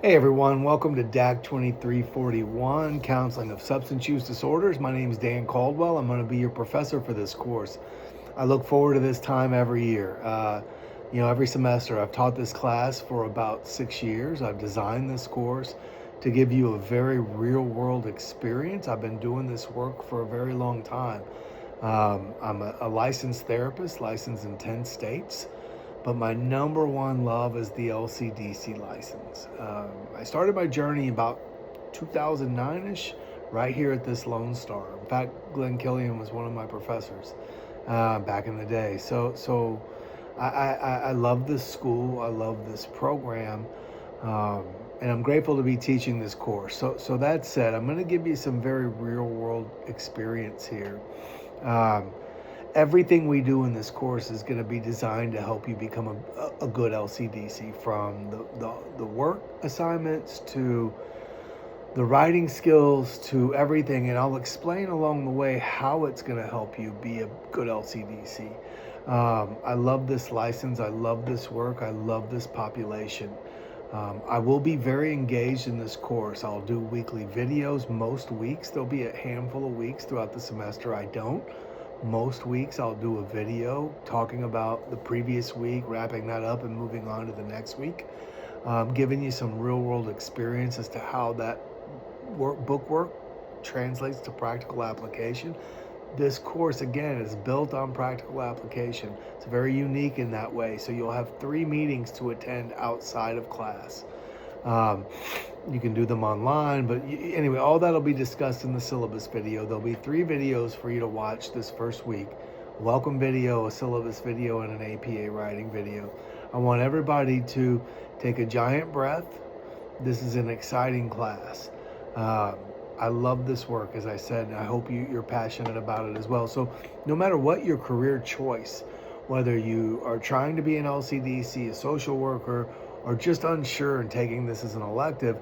Hey everyone, welcome to DAC 2341, Counseling of Substance Use Disorders. My name is Dan Caldwell. I'm going to be your professor for this course. I look forward to this time every year. Every semester I've taught this class for about 6 years. I've designed this course to give you a very real world experience. I've been doing this work for a very long time. I'm a licensed therapist, licensed in 10 states. But my number one love is the LCDC license. I started my journey about 2009-ish, right here at this Lone Star. In fact, Glenn Killian was one of my professors back in the day. So I love this school. I love this program. And I'm grateful to be teaching this course. So that said, I'm going to give you some very real world experience here. Everything we do in this course is going to be designed to help you become a good LCDC, from the work assignments to the writing skills to everything. And I'll explain along the way how it's going to help you be a good LCDC. I love this license. I love this work. I love this population. I will be very engaged in this course. I'll do weekly videos most weeks. There'll be a handful of weeks throughout the semester I don't. Most weeks I'll do a video talking about the previous week, wrapping that up and moving on to the next week, giving you some real world experience as to how that book work translates to practical application. This course, again, is built on practical application. It's very unique in that way. So you'll have 3 meetings to attend outside of class. You can do them online, but anyway, all that'll be discussed in the syllabus video. There'll be 3 videos for you to watch this first week: a welcome video, a syllabus video, and an APA writing video. I want everybody to take a giant breath. This is an exciting class. I love this work, as I said, and I hope you're passionate about it as well. So no matter what your career choice, whether you are trying to be an LCDC, a social worker, or just unsure and taking this as an elective,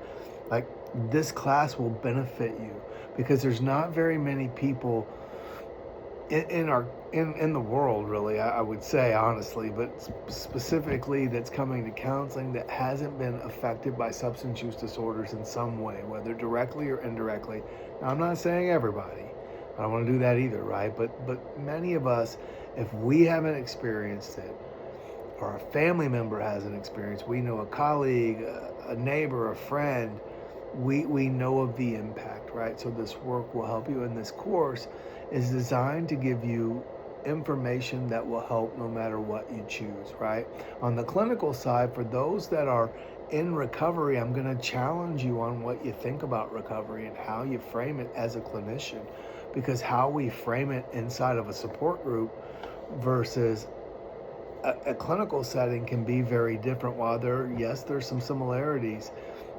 like, this class will benefit you, because there's not very many people in the world, really, I would say, honestly, but specifically that's coming to counseling that hasn't been affected by substance use disorders in some way, whether directly or indirectly. Now, I'm not saying everybody. I don't want to do that either, right? But many of us, if we haven't experienced it, or a family member hasn't experienced, we know a colleague, a neighbor, a friend, we know of the impact, right? So this work will help you, and this course is designed to give you information that will help no matter what you choose, right? On the clinical side, for those that are in recovery, I'm going to challenge you on what you think about recovery and how you frame it as a clinician, because how we frame it inside of a support group versus a clinical setting can be very different. While there's some similarities,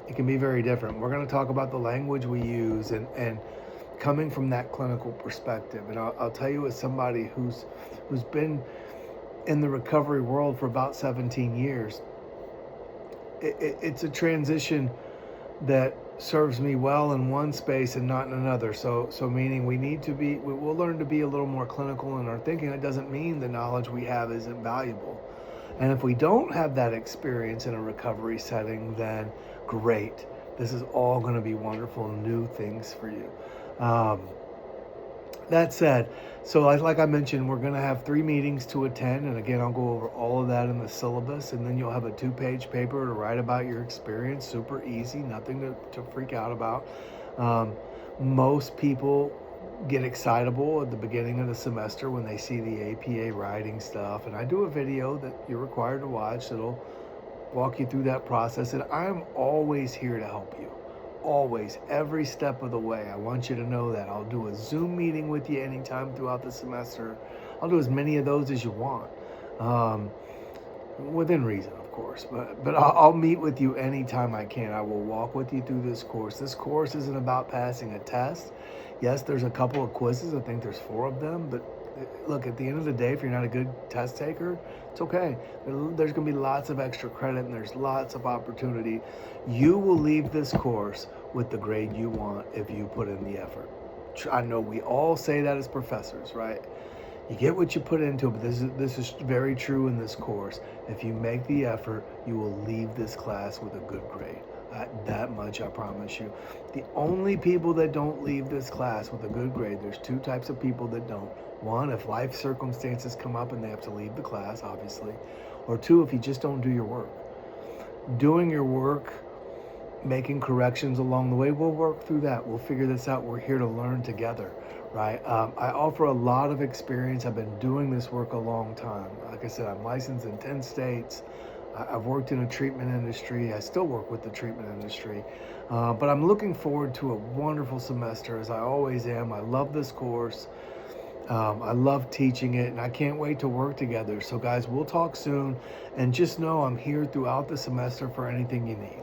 it can be very different. We're going to talk about the language we use and coming from that clinical perspective. And I'll tell you, as somebody who's been in the recovery world for about 17 years, it's a transition that serves me well in one space and not in another. So meaning we'll learn to be a little more clinical in our thinking. It doesn't mean the knowledge we have isn't valuable. And if we don't have that experience in a recovery setting, then great. This is all going to be wonderful new things for you. That said, so like I mentioned, we're going to have 3 meetings to attend. And again, I'll go over all of that in the syllabus. And then you'll have a 2-page paper to write about your experience. Super easy, nothing to freak out about. Most people get excitable at the beginning of the semester when they see the APA writing stuff. And I do a video that you're required to watch that'll walk you through that process. And I'm always here to help you. Always, every step of the way. I want you to know that. I'll do a Zoom meeting with you anytime throughout the semester. I'll do as many of those as you want, within reason, of course. But I'll meet with you anytime I can. I will walk with you through this course. This course isn't about passing a test. Yes, there's a couple of quizzes. I think there's 4 of them. But look, at the end of the day, if you're not a good test taker, it's okay. There's going to be lots of extra credit, and there's lots of opportunity. You will leave this course with the grade you want if you put in the effort. I know we all say that as professors, right? You get what you put into it, but this is very true in this course. If you make the effort, you will leave this class with a good grade. That much I promise you. The only people that don't leave this class with a good grade, there's two types of people that don't. One, if life circumstances come up and they have to leave the class, obviously. Or two, if you just don't do your work. Doing your work, making corrections along the way, we'll work through that. We'll figure this out. We're here to learn together, right? I offer a lot of experience. I've been doing this work a long time. Like I said, I'm licensed in 10 states. I've worked in a treatment industry. I still work with the treatment industry. But I'm looking forward to a wonderful semester, as I always am. I love this course. I love teaching it, and I can't wait to work together. So, guys, we'll talk soon. And just know I'm here throughout the semester for anything you need.